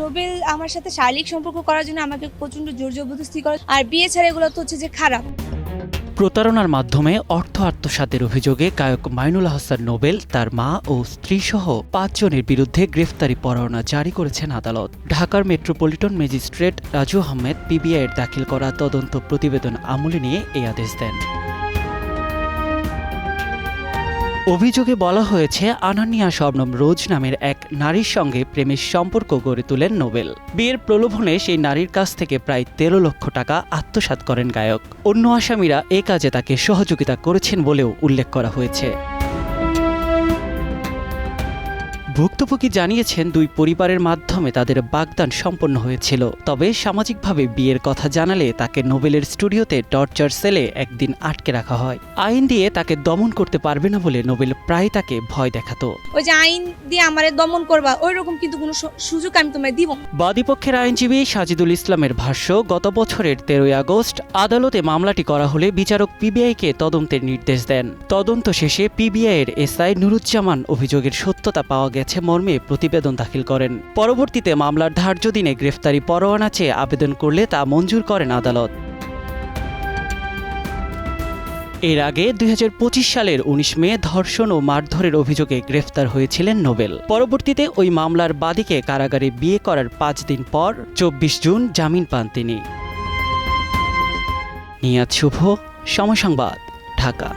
Nobel আমার সাথে শারীরিক সম্পর্ক করার জন্য আমাকে প্রচন্ড জোর জবরদস্তি করে, আর বিয়ে ছাড়া এগুলো তো হচ্ছে যে খারাপ। প্রতারণার মাধ্যমে অর্থ আত্মসাতের অভিযোগে গায়ক মাইনুল আহসান নোবেল, তার মা ও স্ত্রীসহ ৫ জনের বিরুদ্ধে গ্রেফতারি পরোয়ানা জারি করেছেন আদালত। ঢাকার মেট্রোপলিটন ম্যাজিস্ট্রেট রাজু আহমেদ পিবিআইয়ের দাখিল করা তদন্ত প্রতিবেদন আমলে নিয়ে এই আদেশ দেন। অভিযোগে বলা হয়েছে, আনান্নিয়া শবনম রোজ নামের এক নারীর সঙ্গে প্রেমের সম্পর্ক গড়ে তোলেন নোবেল। বিয়ের প্রলোভনে সেই নারীর কাছ থেকে প্রায় ১৩ লক্ষ টাকা আত্মসাৎ করেন গায়ক। অন্য আসামিরা এ কাজে তাকে সহযোগিতা করেছেন বলেও উল্লেখ করা হয়েছে। ভুক্তভোগী জানিয়েছেন, দুই পরিবারের মাধ্যমে তাদের বাগদান সম্পন্ন হয়েছিল। তবে সামাজিকভাবে বিয়ের কথা জানালে তাকে নোবেলের স্টুডিওতে টর্চার সেলে একদিন আটকে রাখা হয়। আইন দিয়ে তাকে দমন করতে পারবে না বলে নোবেল প্রায় তাকে ভয় দেখাতো। ওই যে আইন দিয়ে আমারে দমন করবা, ওই রকম কিন্তু কোনো সুযোগ আমি তোমায় দিব না। বাদীপক্ষের আইনজীবী সাজিদুল ইসলামের ভাষ্য, গত বছরের ১৩ আগস্ট আদালতে মামলাটি করা হলে বিচারক পিবিআইকে তদন্তের নির্দেশ দেন। তদন্ত শেষে পিবিআইয়ের এসআই নুরুজ্জামান অভিযোগের সত্যতা পাওয়া গেছে মর্মে প্রতিবেদন দাখিল করেন। পরবর্তীতে মামলার ধার্য দিনে গ্রেফতারি পরোয়ানা চেয়ে আবেদন করলে তা মঞ্জুর করেন আদালত। এর আগে ২০২৫ সালের ১৯ মে ধর্ষণ ও মারধরের অভিযোগে গ্রেফতার হয়েছিলেন নোবেল। পরবর্তীতে ওই মামলার বাদীকে কারাগারে বিয়ে করার ৫ দিন পর ২৪ জুন জামিন পান তিনি। নিয়াত শুভ, সময় সংবাদ, ঢাকা।